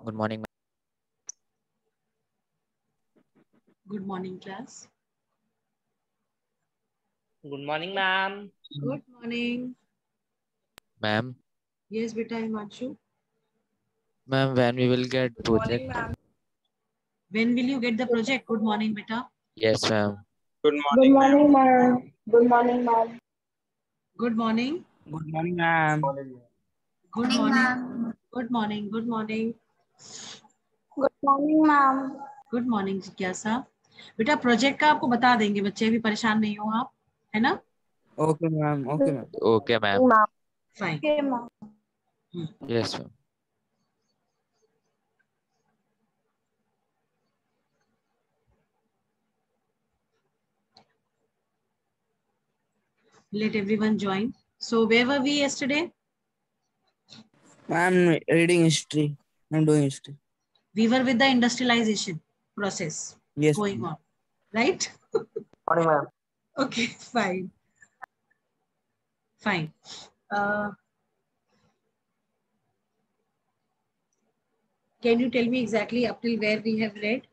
Good morning. Good morning, class. Good morning, ma'am. Good morning. Ma'am. Yes, beta Himanshu. Ma'am, when we will get Good project? morning, ma'am. When will you get the project? Good morning, beta. Yes, ma'am. Good morning, ma'am. Good morning, ma'am. Good morning. Good morning, ma'am. Good morning. Good morning. Good morning. Good morning, ma'am. Good morning जिज्ञासा. बेटा project का आपको बता देंगे, बच्चे भी परेशान नहीं हो आप, है ना? Okay, ma'am. Okay, ma'am. Okay, ma'am. Fine. Okay, ma'am. Yes, ma'am. Let everyone join. So where were we yesterday? I'm reading history. I'm doing history. We were with the industrialization process Yes. going on, right? Morning, ma'am. Okay, fine. Fine. Can you tell me exactly up till where we have read?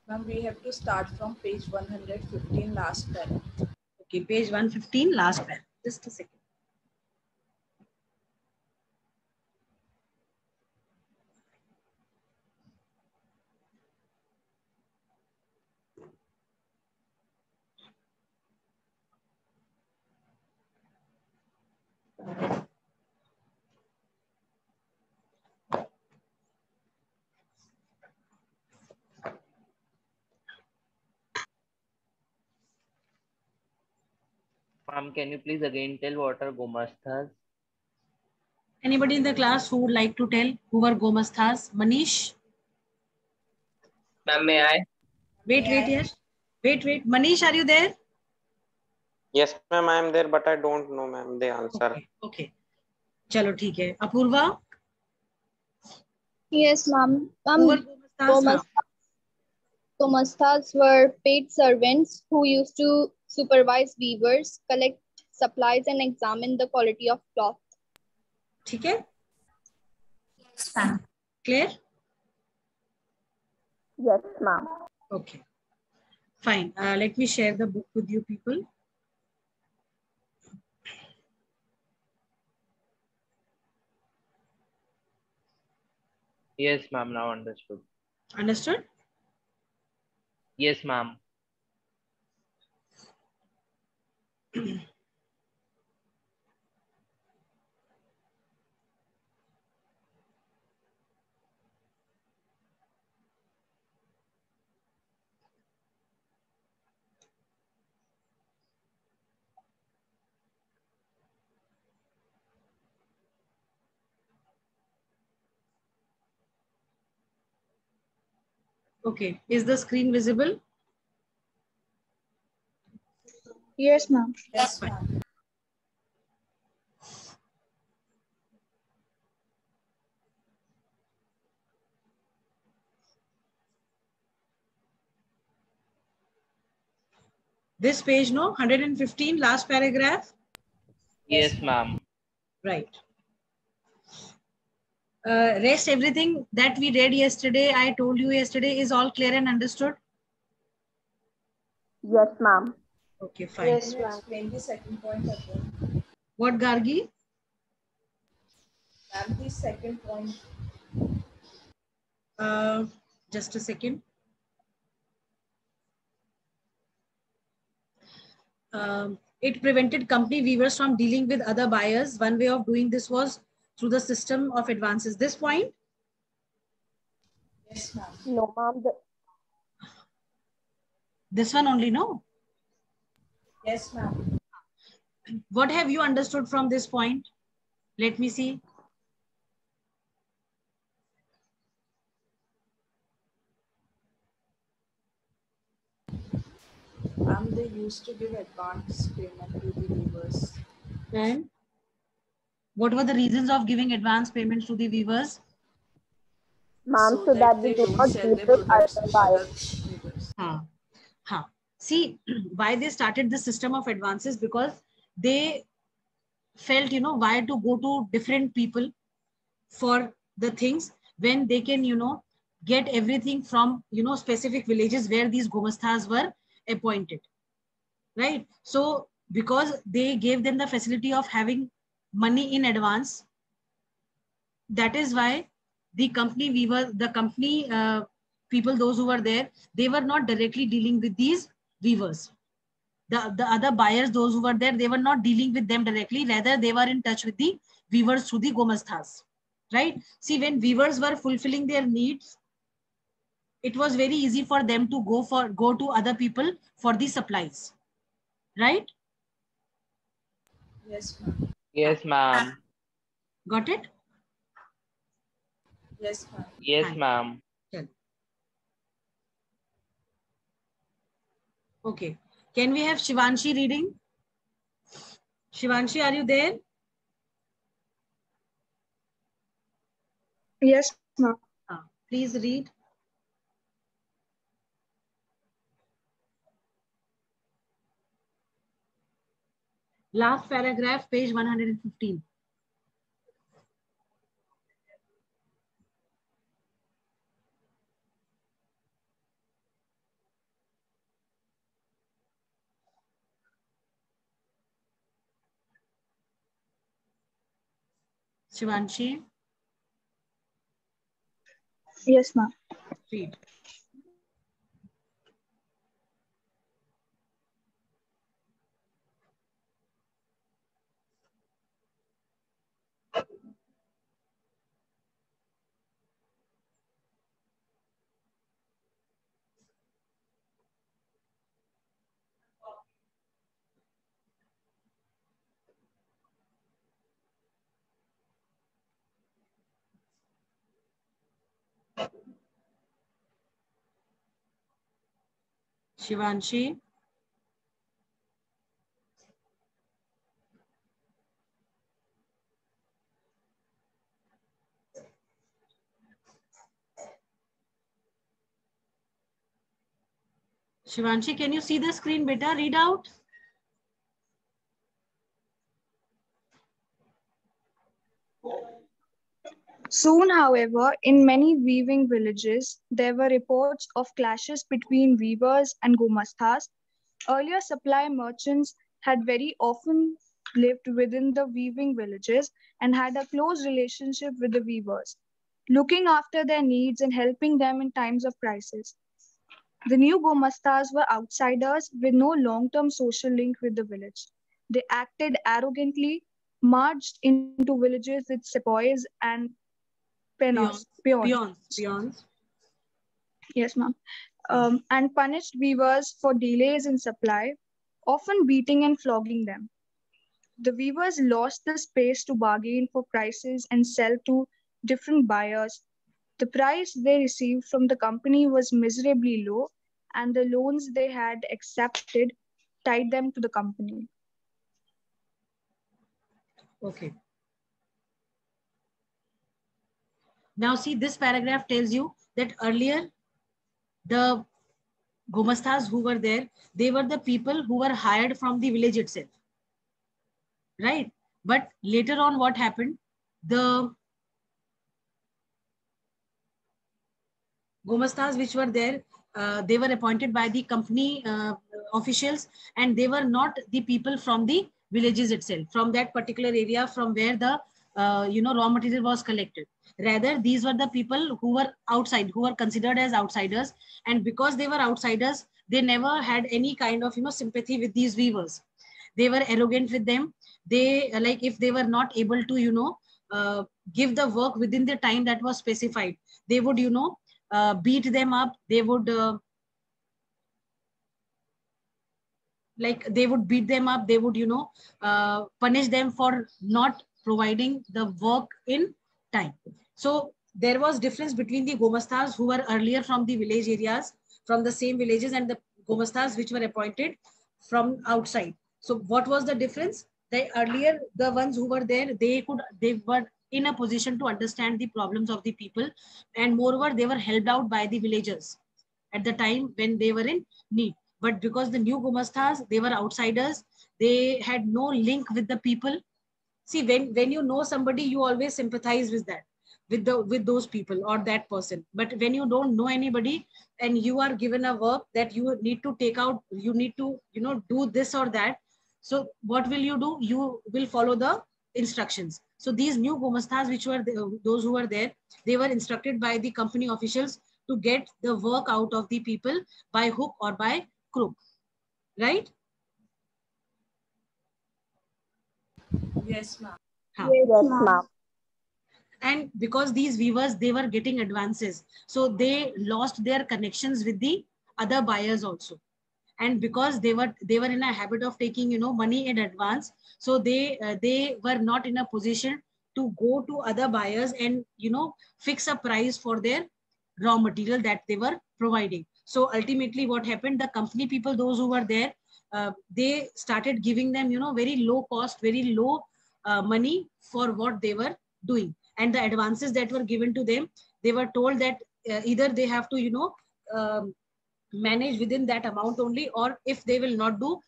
Ma'am, we have to start from page 115, last paragraph. Okay, page 115, last paragraph. Just a second. Ma'am, can you please again tell what are Gomasthas? Anybody in the class who would like to tell who were Gomasthas? Manish? Ma'am, may I? Wait, yes. Wait. Manish, are you there? Yes, ma'am, I am there, but I don't know, ma'am, the answer. Okay. चलो ठीक है. Apoorva? Yes, ma'am. Who were Gomasthas? Gomasthas were paid servants who used to supervise weavers, collect supplies, and examine the quality of cloth. ठीक है? Clear? Yes, ma'am. Okay. Fine. Let me share the book with you people. Yes, ma'am. Now understood. Understood? Yes, ma'am. Okay. Is the screen visible? Yes, ma'am. Yes, ma'am. This page, no? 115, last paragraph? Yes, ma'am. Right. Rest everything that we read yesterday, I told you yesterday, is all clear and understood? Yes, ma'am. Okay, fine. Yes, Can you ma'am. explain the second point again? What, Gargi? Ma'am, the second point. Just a second. It prevented company weavers from dealing with other buyers. One way of doing this was through the system of advances. This point? Yes, ma'am. No, ma'am. This one only, no? Yes, ma'am. What have you understood from this point? Let me see. Ma'am, they used to give advance payment to the weavers. And what were the reasons of giving advance payments to the weavers? Ma'am, so that they do not sell deal their with products other to buyers. other weavers. See, why they started the system of advances? Because they felt, why to go to different people for the things when they can, get everything from, specific villages where these Gomasthas were appointed, right? So because they gave them the facility of having money in advance, that is why the company people, those who were there, they were not directly dealing with these weavers. The other buyers, those who were there, they were not dealing with them directly. Rather, they were in touch with the weavers through the Gomasthas, right? See, when weavers were fulfilling their needs, it was very easy for them to go to other people for the supplies, right? Yes, ma'am. Yes, ma'am. Got it? Yes, ma'am. Yes, Fine. ma'am. Okay. Can we have Shivanshi reading? Shivanshi, are you there? Yes, ma'am. Please read. Last paragraph, page 115. Shivanshi, Yes, ma'am. read. Shivanshi. Shivanshi, can you see the screen, beta? Read out. Soon, however, in many weaving villages, there were reports of clashes between weavers and Gomasthas. Earlier supply merchants had very often lived within the weaving villages and had a close relationship with the weavers, looking after their needs and helping them in times of crisis. The new Gomasthas were outsiders with no long-term social link with the village. They acted arrogantly, marched into villages with sepoys and peons. Peons. Yes, ma'am. And punished weavers for delays in supply, often beating and flogging them. The weavers lost the space to bargain for prices and sell to different buyers. The price they received from the company was miserably low, and the loans they had accepted tied them to the company. Okay. Now see, this paragraph tells you that earlier the Gomasthas who were there, they were the people who were hired from the village itself, right? But later on what happened? The Gomasthas which were there, they were appointed by the company officials, and they were not the people from the villages itself, from that particular area from where the raw material was collected. Rather, these were the people who were outside, who were considered as outsiders, and because they were outsiders, they never had any kind of sympathy with these weavers. They were arrogant with them. They like, if they were not able to give the work within the time that was specified, they would beat them up. They would beat them up. They would punish them for not providing the work in time. So there was difference between the Gomasthas who were earlier from the village areas, from the same villages, and the Gomasthas which were appointed from outside. So what was the difference? The earlier, the ones who were there, they were in a position to understand the problems of the people, and moreover, they were helped out by the villagers at the time when they were in need. But because the new Gomasthas, they were outsiders, they had no link with the people. See, when you know somebody, you always sympathize with that. with those people or that person. But when you don't know anybody and you are given a work that you need to take out, you need to, you know, do this or that. So what will you do? You will follow the instructions. So these new Gomastas, which were those who were there, they were instructed by the company officials to get the work out of the people by hook or by crook, right? Yes, ma'am. Huh. Yes, ma'am. And because these weavers, they were getting advances, so they lost their connections with the other buyers also. And because they were in a habit of taking, you know, money in advance, so they were not in a position to go to other buyers and, you know, fix a price for their raw material that they were providing. So ultimately what happened, the company people, those who were there, they started giving them, you know, very low cost, very low money for what they were doing. And the advances that were given to them, they were told that either they have to, you know, manage within that amount only, or if they will not do,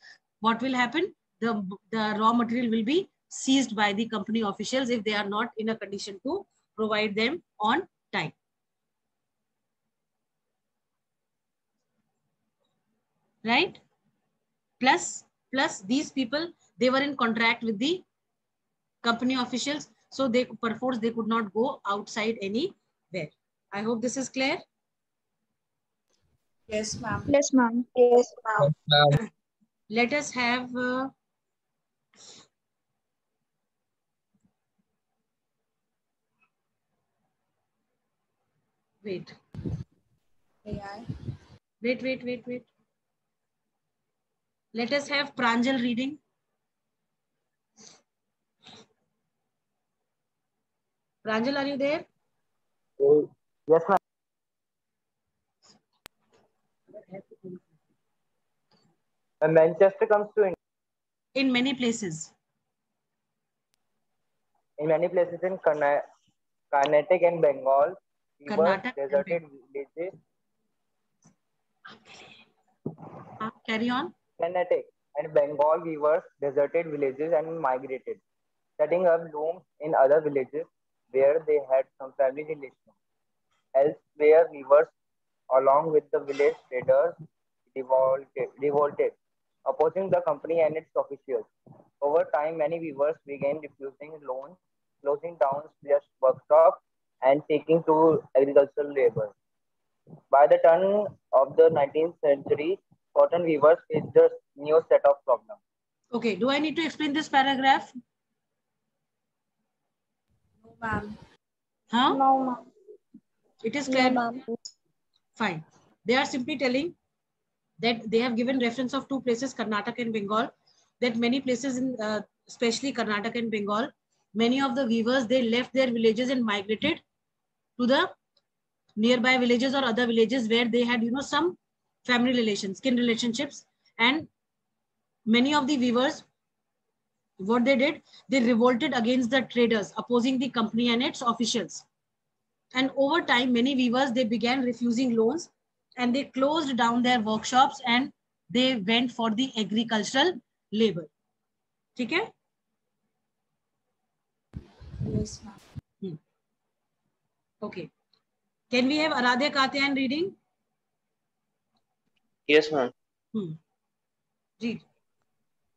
what will happen, the raw material will be seized by the company officials if they are not in a condition to provide them on time. Right? Plus these people, they were in contract with the company officials, so they perforce they could not go outside anywhere. I hope this is clear. Yes, ma'am. Yes, ma'am. Yes, ma'am. Let us have wait. May I? Wait. Let us have Pranjal reading. Pranjal, are you there? Yes, ma'am. When Manchester comes to India, In many places. in many places in Carnatic and Bengal, weavers Karnataka and deserted villages. Carry on. Carnatic and Bengal weavers deserted villages and migrated, setting up looms in other villages where they had some family relations. Elsewhere, weavers, along with the village traders, revolted, opposing the company and its officials. Over time, many weavers began refusing loans, closing down their workshops, and taking to agricultural labor. By the turn of the 19th century, cotton weavers faced a new set of problems. Okay, do I need to explain this paragraph? No, ma'am. Huh? No, ma'am. It is No, clear? ma'am. Fine. They are simply telling that they have given reference of two places, Karnataka and Bengal, that many places in, especially Karnataka and Bengal, many of the weavers, they left their villages and migrated to the nearby villages or other villages where they had, you know, some family relations, kin relationships. And many of the weavers, what they did, they revolted against the traders, opposing the company and its officials. And over time, many weavers, they began refusing loans and they closed down their workshops and they went for the agricultural labor. Okay? Yes, ma'am. Okay. Can we have Aradhya Katyan reading? Yes, ma'am. Read.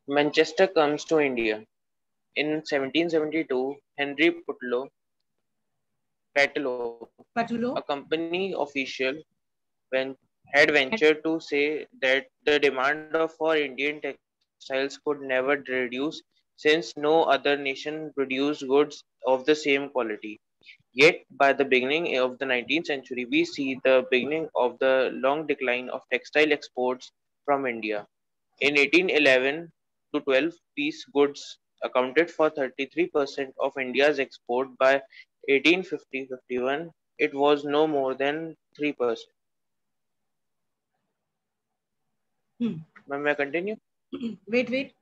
Manchester comes to India. In 1772, Henry Patello, Patulo. a company official, had ventured to say that the demand for Indian textiles could never reduce since no other nation produced goods of the same quality. Yet, by the beginning of the 19th century, we see the beginning of the long decline of textile exports from India. In 1811 to 12, piece goods accounted for 33% of India's export. By 1850-51, it was no more than 3%. May I continue? Wait.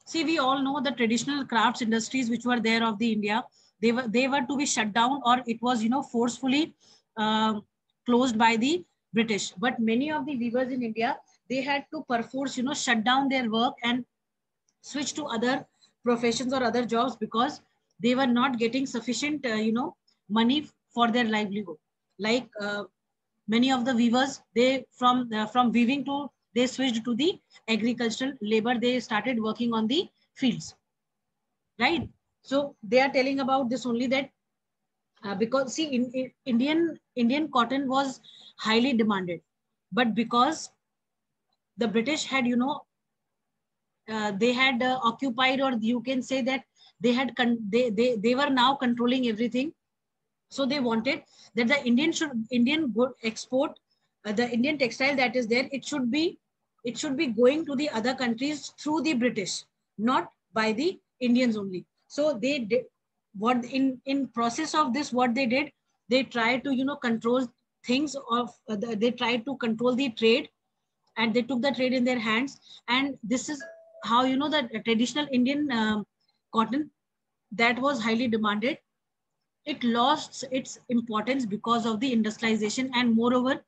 See, we all know the traditional crafts industries which were there of the India, they were to be shut down, or it was, you know, forcefully closed by the British. But many of the weavers in India, they had to perforce, you know, shut down their work and switch to other professions or other jobs, because they were not getting sufficient, money for their livelihood. Like many of the weavers, they from weaving to they switched to the agricultural labor. They started working on the fields, right? So they are telling about this only, that because see, in Indian cotton was highly demanded, but because the British had, they had occupied, or you can say that they had they were now controlling everything. So they wanted that the Indian good export, the Indian textile that is there, it should be going to the other countries through the British, not by the Indians only. So they did what in process of this, what they did, they tried to control things of they tried to control the trade, and they took the trade in their hands. And this is how the traditional Indian cotton that was highly demanded, it lost its importance because of the industrialization, and moreover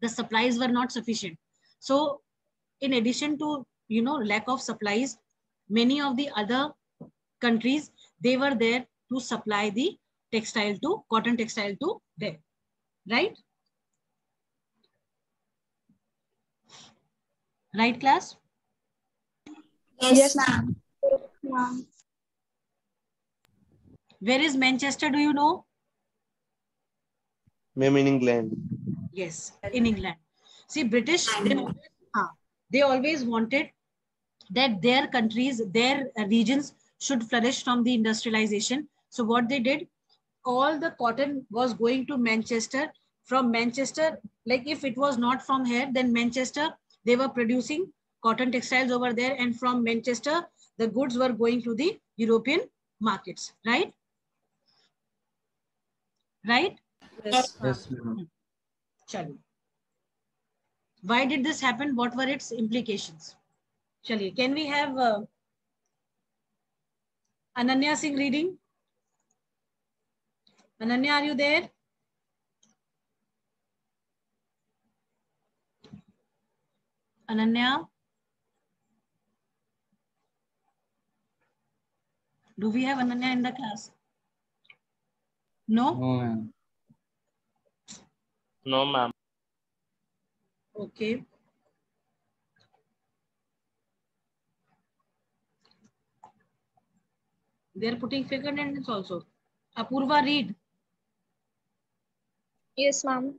the supplies were not sufficient. So in addition to lack of supplies, many of the other countries, they were there to supply the cotton textile to them, right? Right, class? Yes, ma'am. Ma'am. Where is Manchester, do you know? Ma'am, in England. Yes, in England. See, British, they always wanted that their countries, their regions should flourish from the industrialization. So what they did, all the cotton was going to Manchester. From Manchester, like if it was not from here, then Manchester, they were producing cotton textiles over there. And from Manchester, the goods were going to the European markets, right? Right? Yes, ma'am. Yes, ma'am. Chalo. Why did this happen? What were its implications? Chaliye, can we have Ananya Singh reading? Ananya, are you there? Ananya? Do we have Ananya in the class? No? No, ma'am. No, ma'am. Okay. They're putting fake attendance also. Apurva, read. Yes, ma'am.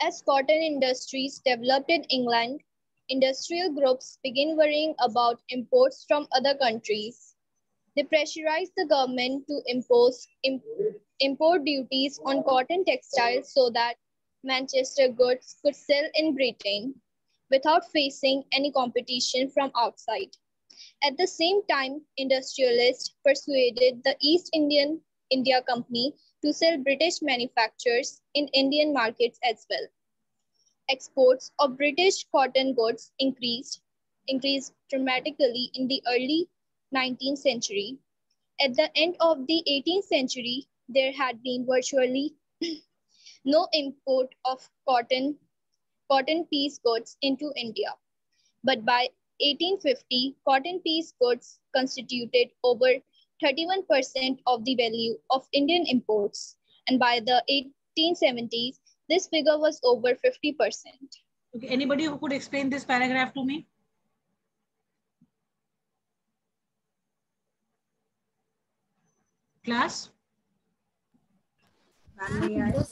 As cotton industries developed in England, industrial groups began worrying about imports from other countries. They pressurized the government to impose import duties on cotton textiles so that Manchester goods could sell in Britain without facing any competition from outside. At the same time, industrialists persuaded the East India Company to sell British manufactures in Indian markets as well. Exports of British cotton goods increased dramatically in the early 19th century. At the end of the 18th century, there had been virtually no import of cotton piece goods into India. But by 1850, cotton piece goods constituted over 31% of the value of Indian imports. And by the 1870s, this figure was over 50%. Okay. Anybody who could explain this paragraph to me? Class? Ma'am, may I?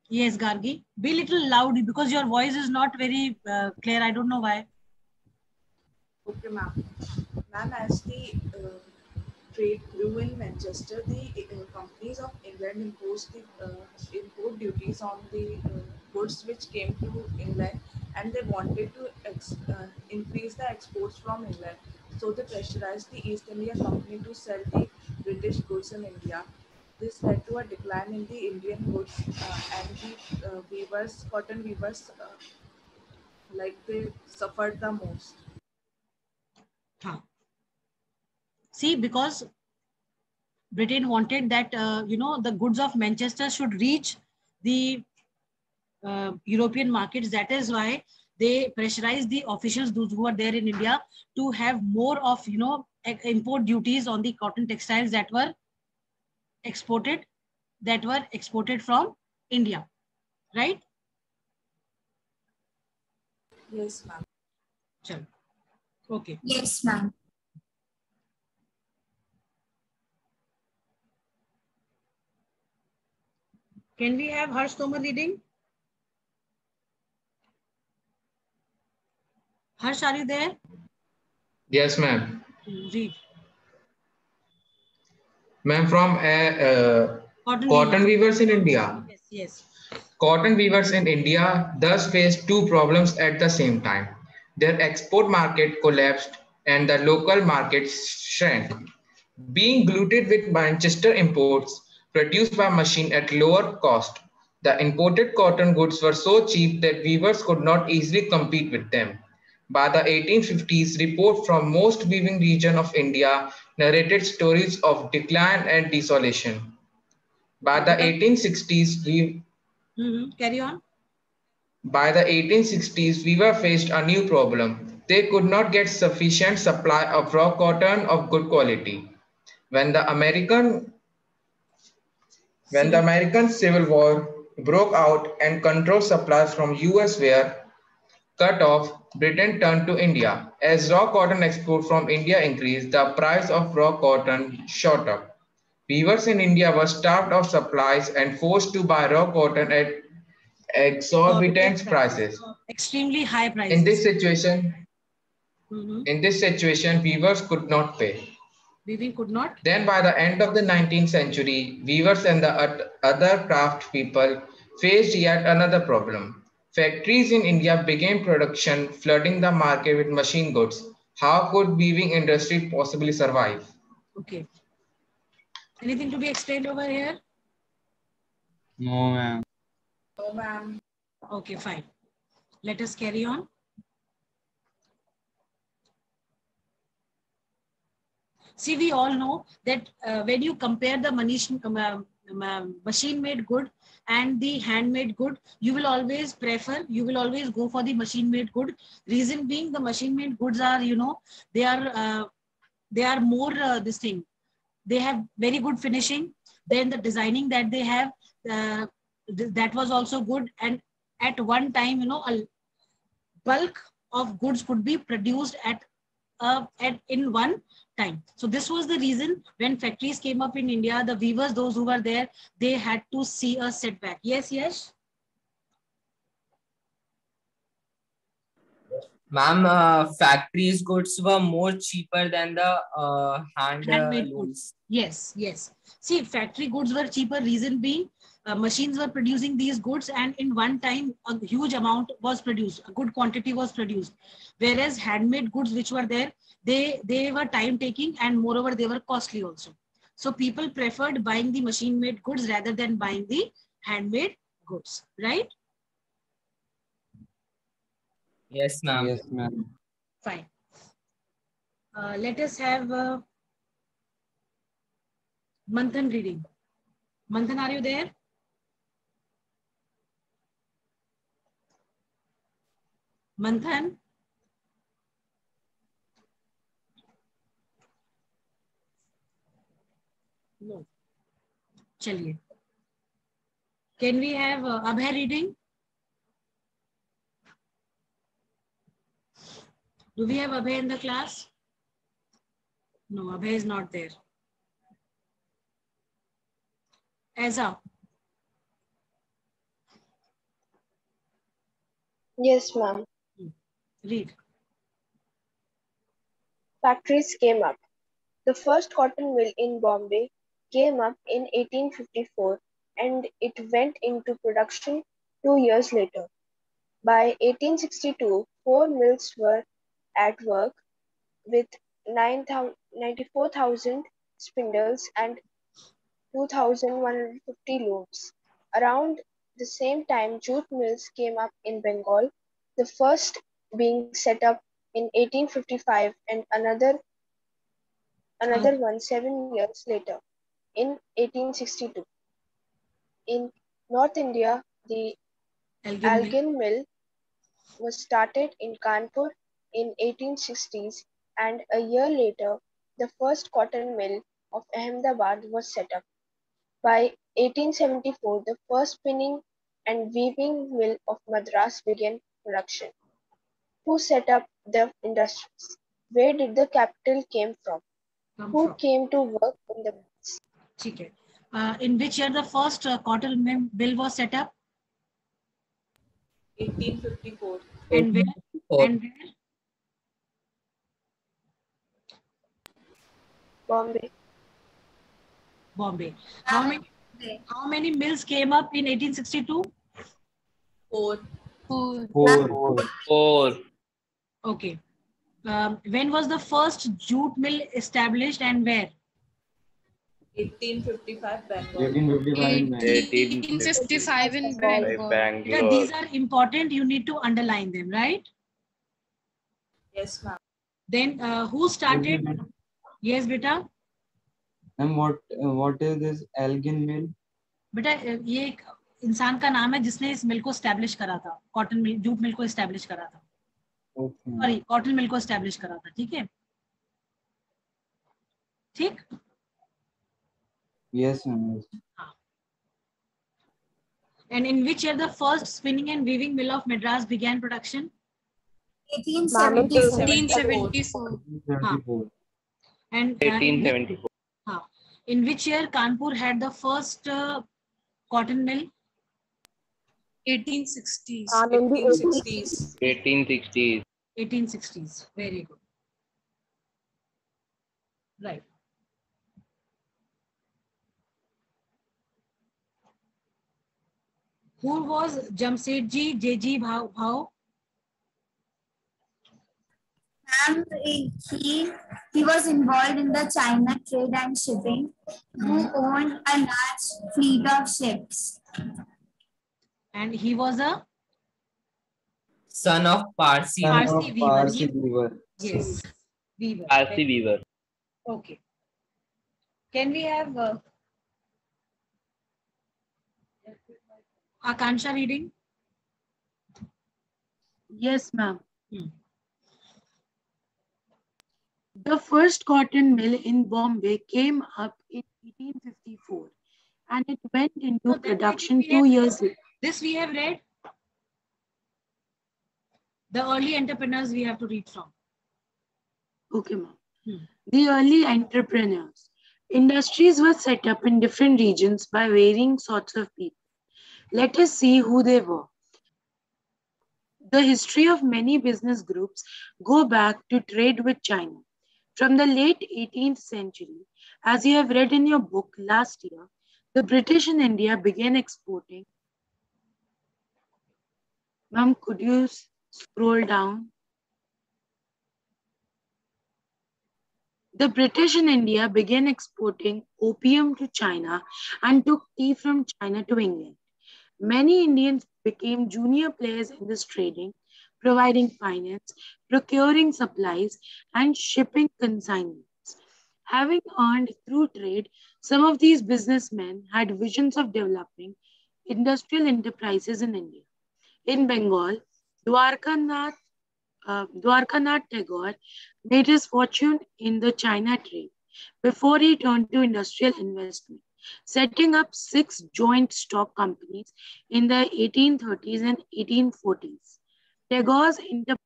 Yes, Gargi. Be little loud because your voice is not very clear. I don't know why. Okay, ma'am. Ma'am, as the trade grew in Manchester, the companies of England imposed the import duties on the goods which came to England, and they wanted to increase the exports from England. So they pressurized the East India Company to sell the British goods in India. This led to a decline in the Indian goods, and the weavers, cotton weavers, like they suffered the most. See, because Britain wanted that, the goods of Manchester should reach the European markets. That is why they pressurized the officials, those who are there in India, to have more of, import duties on the cotton textiles that were exported from India, right? Yes, ma'am. Chalo. Okay. Yes, ma'am. Can we have Harsh Tomar reading? Harsh, are you there? Yes, ma'am. Read. Ma'am, from cotton weavers in India. Yes, yes. Cotton weavers in India thus faced two problems at the same time. Their export market collapsed and the local market shrank. Being glutted with Manchester imports produced by machine at lower cost, the imported cotton goods were so cheap that weavers could not easily compete with them. By the 1850s, reports from most weaving regions of India narrated stories of decline and desolation. By the 1860s, Carry on. By the 1860s, weavers faced a new problem. They could not get sufficient supply of raw cotton of good quality. When the American Civil War broke out and controlled supplies from US were cut off, Britain turned to India. As raw cotton export from India increased, the price of raw cotton shot up. Weavers in India were starved of supplies and forced to buy raw cotton at exorbitant prices. Extremely high prices. In this situation, weavers could not pay. Weaving could not. Then by the end of the 19th century, weavers and the other craft people faced yet another problem. Factories in India began production, flooding the market with machine goods. How could weaving industry possibly survive? Okay. Anything to be explained over here? No, ma'am. No, ma'am. Okay, fine. Let us carry on. See, we all know that when you compare the machine-made good and the handmade good, you will always go for the machine-made good. Reason being, the machine-made goods are, they are more this thing. They have very good finishing. Then the designing that they have, that was also good. And at one time, a bulk of goods could be produced in one time. So this was the reason when factories came up in India, the weavers, those who were there, they had to see a setback. Yes, yes. Ma'am, factories goods were more cheaper than the Handmade looms. goods. Yes, yes. See, factory goods were cheaper. Reason being, machines were producing these goods, and in one time, a huge amount was produced. A good quantity was produced. Whereas handmade goods, which were there, they were time taking, and moreover, they were costly also. So people preferred buying the machine-made goods rather than buying the handmade goods, right? Yes, ma'am. Yes, ma'am. Fine. Let us have Manthan reading. Manthan, are you there? Manthan? No. Chaliye. Can we have Abhay reading? Do we have Abhay in the class? No, Abhay is not there. Eza. Yes, ma'am. Read. Factories came up. The first cotton mill in Bombay came up in 1854 and it went into production 2 years later. By 1862, 4 mills were at work with 94,000 spindles and 2,150 looms. Around the same time, jute mills came up in Bengal, the first being set up in 1855 and another one 7 years later in 1862. In North India, the Elgin mill was started in Kanpur in 1860s and a year later the first cotton mill of Ahmedabad was set up. By 1874, the first spinning and weaving mill of Madras began production. Who set up the industries? Where did the capital came from? Who came to work in the mills? Okay. In which year the first cotton mill was set up? 1854. And where? And where? Bombay. Bombay. How many mills came up in 1862? 4. Four. Okay. When was the first jute mill established and where? 1855 Bengal. 1855 in Bangalore. These are important. You need to underline them, right? Yes, ma'am. Then who started? Yes, beta. And what is this Elgin mill? बेटा ये एक इंसान का नाम है जिसने इस मिल को एस्टैब्लिश करा था, कॉटन मिल, जूट मिल को एस्टैब्लिश करा था, सॉरी कॉटन मिल को एस्टैब्लिश करा था. ठीक है, ठीक. Yes, ma'am. And in which year the first spinning and weaving mill of Madras began production? 1874. And 1874. In which year Kanpur had the first cotton mill? 1860s. 1860s. 1860s. 1860s. Very good. Right. Who was Jamsetji J.G. Bhau? And he was involved in the China trade and shipping, who owned a large fleet of ships. And he was a son of Parsi. Parsi weaver. Yes, weaver. Parsi weaver. Okay. Can we have Akansha reading? Yes, ma'am. The first cotton mill in Bombay came up in 1854 and it went into production 2 years later. This we have read. The early entrepreneurs we have to read from. Okay, ma'am. The early entrepreneurs. Industries were set up in different regions by varying sorts of people. Let us see who they were. The history of many business groups go back to trade with China. From the late 18th century, as you have read in your book last year, the British in India began exporting. Ma'am, could you scroll down? The British in India began exporting opium to China and took tea from China to England. Many Indians became junior players in this trading, providing finance, procuring supplies, and shipping consignments. Having earned through trade, some of these businessmen had visions of developing industrial enterprises in India. In Bengal, Dwarkanath Tagore made his fortune in the China trade before he turned to industrial investment, setting up 6 joint stock companies in the 1830s and 1840s. Tagore's enterprise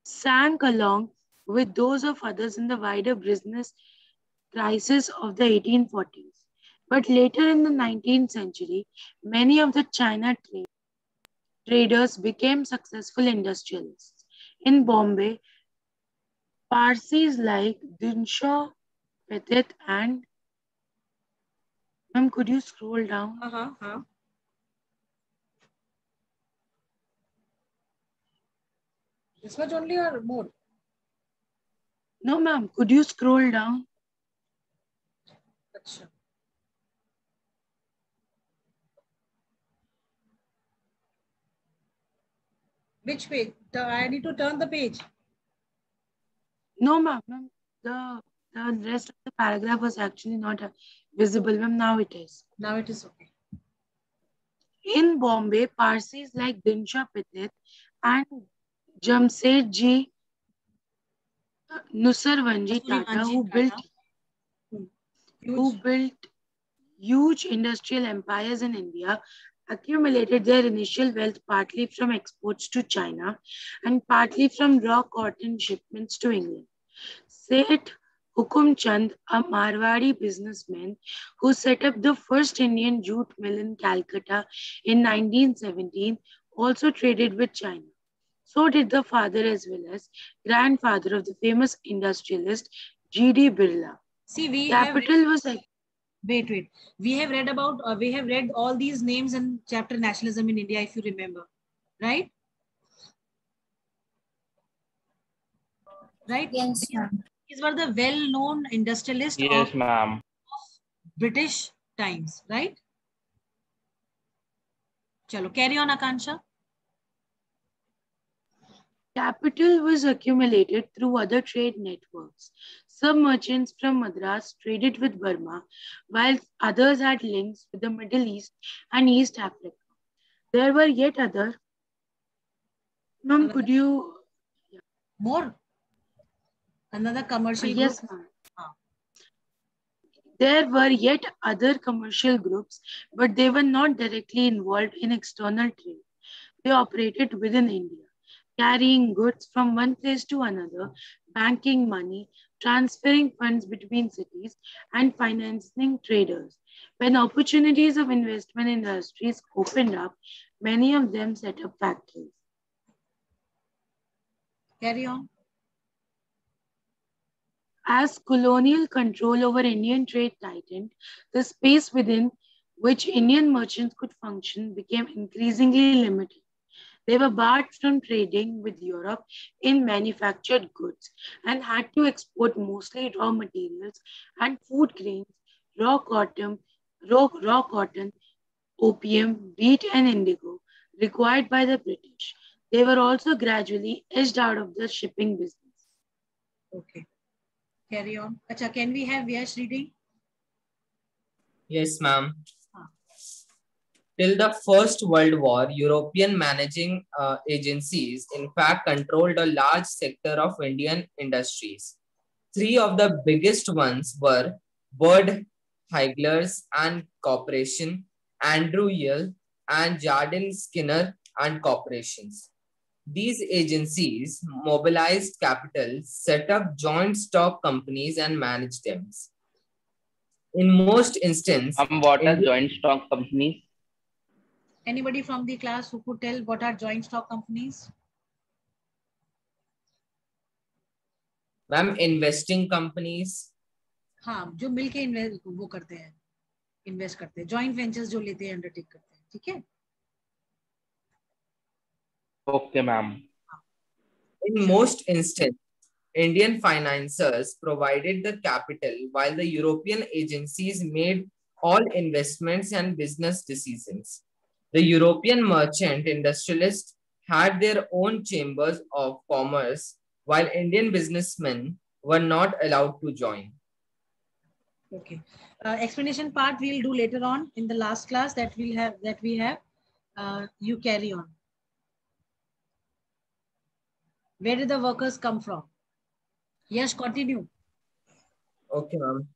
sank along with those of others in the wider business crisis of the 1840s. But later in the 19th century, many of the China traders became successful industrialists. In Bombay, Parsis like Dinshaw, Petit and... Ma'am, could you scroll down? This much only or more? No, ma'am. Could you scroll down? Achha. Which page? I need to turn the page. No, ma'am. The rest of the paragraph was actually not visible, ma'am. Now it is. Now it is okay. In Bombay, Parsis like Dinshaw Petit and Jamsetji Nusarvanji Tata, who built huge industrial empires in India, accumulated their initial wealth partly from exports to China and partly from raw cotton shipments to England. Seth Hukum Chand, a Marwadi businessman who set up the first Indian jute mill in Calcutta in 1917, also traded with China. So did the father as well as grandfather of the famous industrialist G.D. Birla. See, we Capital was like wait. We have read about we have read all these names in chapter Nationalism in India, if you remember, right? Right? Yes, ma'am. These were the well-known industrialists Yes, of ma'am. British times, right? Chalo, carry on, Akansha. Capital was accumulated through other trade networks. Some merchants from Madras traded with Burma, while others had links with the Middle East and East Africa. There were yet other. Ma'am, could you? More? Another commercial group? Yes, ma'am. There were yet other commercial groups, but they were not directly involved in external trade. They operated within India, carrying goods from one place to another, banking money, transferring funds between cities, and financing traders. When opportunities of investment in industries opened up, many of them set up factories. Carry on. As colonial control over Indian trade tightened, the space within which Indian merchants could function became increasingly limited. They were barred from trading with Europe in manufactured goods and had to export mostly raw materials and food grains, raw cotton, opium, wheat, and indigo required by the British. They were also gradually edged out of the shipping business. Okay. Carry on. Acha, can we have Yash reading? Yes, ma'am. Till the First World War, European managing agencies, in fact, controlled a large sector of Indian industries. Three of the biggest ones were Bird Higglers and Corporation, Andrew Yale, and Jardine Skinner and Corporations. These agencies mobilized capital, set up joint stock companies, and managed them. In most instances, What are joint stock companies? Anybody from the class who could tell what are joint stock companies? Ma'am, investing companies. हाँ, जो मिलके invest वो करते हैं, invest करते हैं, joint ventures जो लेते हैं, अंडरटेक करते हैं, ठीक है? Okay, ma'am. In most instances, Indian financiers provided the capital while the European agencies made all investments and business decisions. The European merchant industrialists had their own chambers of commerce, while Indian businessmen were not allowed to join. Okay. Explanation part we'll do later on in the last class that we have. You carry on. Where did the workers come from? Yes, continue. Okay, ma'am.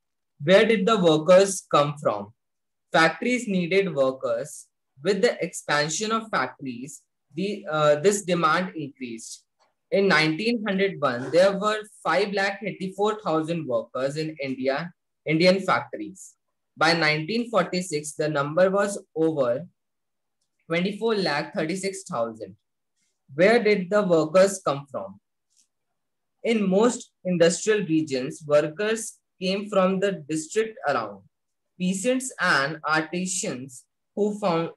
Where did the workers come from? Factories needed workers. With the expansion of factories, this demand increased. In 1901, there were 584,000 workers in Indian factories. By 1946, the number was over 24,36,000. Where did the workers come from? In most industrial regions, workers came from the district around. Peasants and artisans who found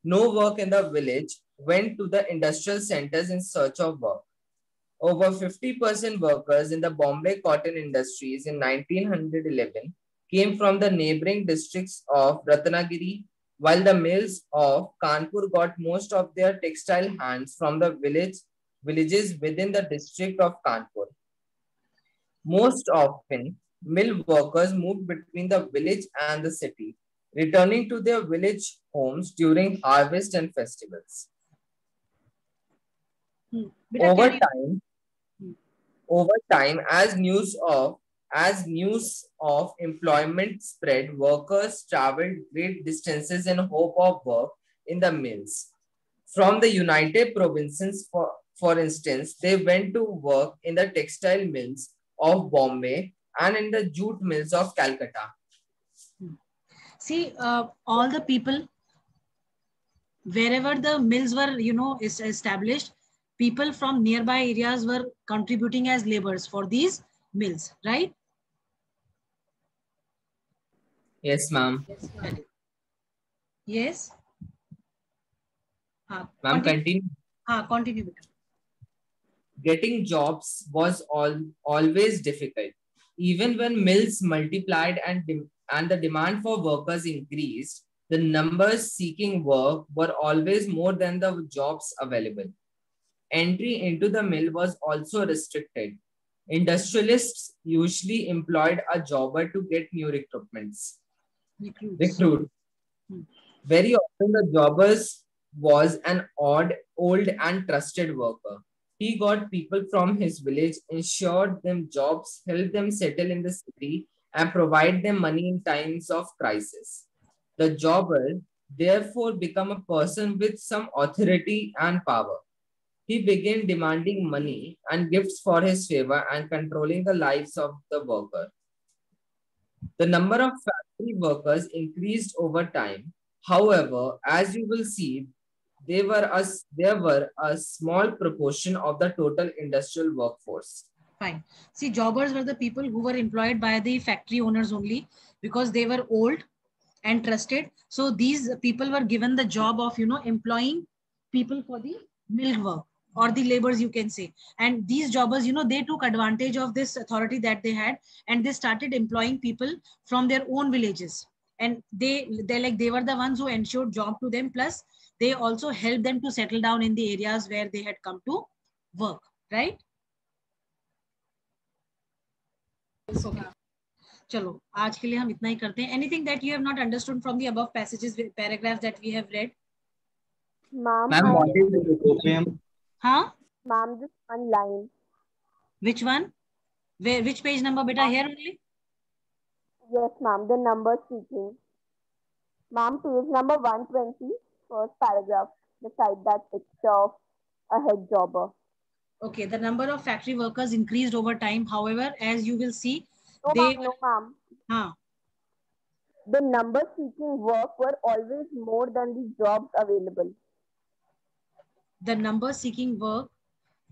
no work in the village went to the industrial centers in search of work. Over 50% workers in the Bombay cotton industries in 1911 came from the neighboring districts of Ratnagiri, while the mills of Kanpur got most of their textile hands from the villages within the district of Kanpur. Most often, mill workers moved between the village and the city, returning to their village homes during harvest and festivals. Over time, Over time, as news of employment spread, workers traveled great distances in hope of work in the mills. From the United Provinces, for instance, they went to work in the textile mills of Bombay and in the jute mills of Calcutta. See, all the people, wherever the mills were, established, people from nearby areas were contributing as laborers for these mills, right? Yes, ma'am. Yes. Ma'am, continue. Continue. Getting jobs was always difficult. Even when mills multiplied and the demand for workers increased, the numbers seeking work were always more than the jobs available. Entry into the mill was also restricted. Industrialists usually employed a jobber to get new recruitments. Recruit. Very often the jobbers was an old and trusted worker. He got people from his village, ensured them jobs, helped them settle in the city, and provide them money in times of crisis. The jobber therefore became a person with some authority and power. He began demanding money and gifts for his favor and controlling the lives of the worker. The number of factory workers increased over time. However, as you will see, there were a small proportion of the total industrial workforce. Fine. See, jobbers were the people who were employed by the factory owners only because they were old and trusted. So these people were given the job of, employing people for the mill work or the laborers, you can say. And these jobbers, they took advantage of this authority that they had, and they started employing people from their own villages. And they were the ones who ensured job to them. Plus, they also helped them to settle down in the areas where they had come to work, right? Okay. चलो आज के लिए हम इतना ही करते हैं. Anything that you have not understood from the above passages, paragraphs that we have read? Ma'am, what is opium? Huh? Ma'am, just one line. Which one? Which page number, beta? Here only? Yes, ma'am. The number seeking. Ma'am, page number 120, first paragraph. Beside that picture of a head jobber. Okay, the number of factory workers increased over time. However, as you will see, No, ma'am. Huh. The number seeking work were always more than the jobs available. The number seeking work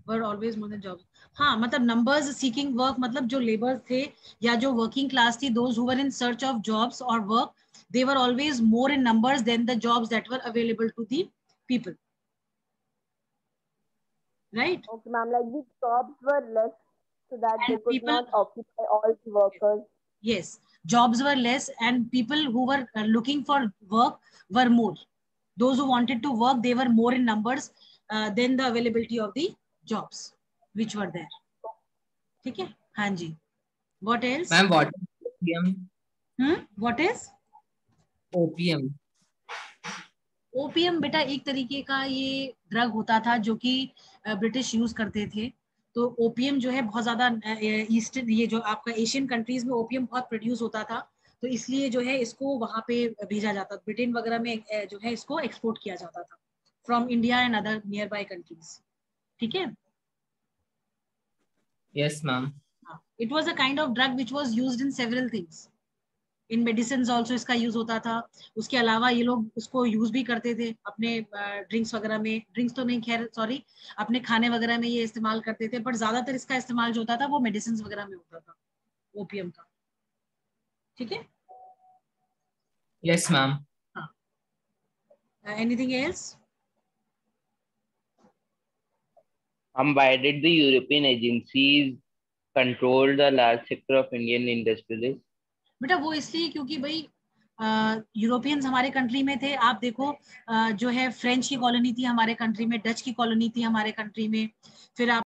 were always more than jobs. हाँ, मतलब numbers seeking work मतलब जो laborers थे या जो working class थी, those who were in search of jobs or work, they were always more in numbers than the jobs that were available to the people. Right? Okay, ma'am. Like the jobs were less, so that and they could not occupy all the workers. Yes, jobs were less, and people who were looking for work were more. Those who wanted to work, they were more in numbers than the availability of the jobs which were there. ठीक है? हाँ जी. What else? Ma'am, what is opium? What is? Opium. Opium बेटा एक तरीके का ये drug होता था जो कि ब्रिटिश यूज करते थे. तो ओपियम जो है बहुत ज्यादा ईस्टर्न, ये जो आपका एशियन कंट्रीज में ओपियम बहुत प्रोड्यूस होता था, तो इसलिए जो है इसको वहां पे भेजा जाता, ब्रिटेन वगैरह में जो है इसको एक्सपोर्ट किया जाता था from India and other near by countries. ठीक है? Yes, ma'am. It was a kind of drug which was used in several things. In medicine also इसका यूज होता था. उसके अलावा ये लोग उसको यूज भी करते थे अपने ड्रिंक्स वगैरह में. ड्रिंक्स तो नहीं, खैर सॉरी, अपने खाने वगैरह में ये इस्तेमाल करते थे, बट ज्यादातर इसका इस्तेमाल जो होता था वो मेडिसिन वगैरह में होता था ओपियम का. ठीक है? Yes ma'am. Anything else? Why did the European agencies control the large sector of Indian industrialists? बेटा वो इसलिए क्योंकि भाई यूरोपियंस हमारे कंट्री में थे. आप देखो जो है फ्रेंच की कॉलोनी थी हमारे कंट्री में, डच की कॉलोनी थी हमारे कंट्री में, फिर आप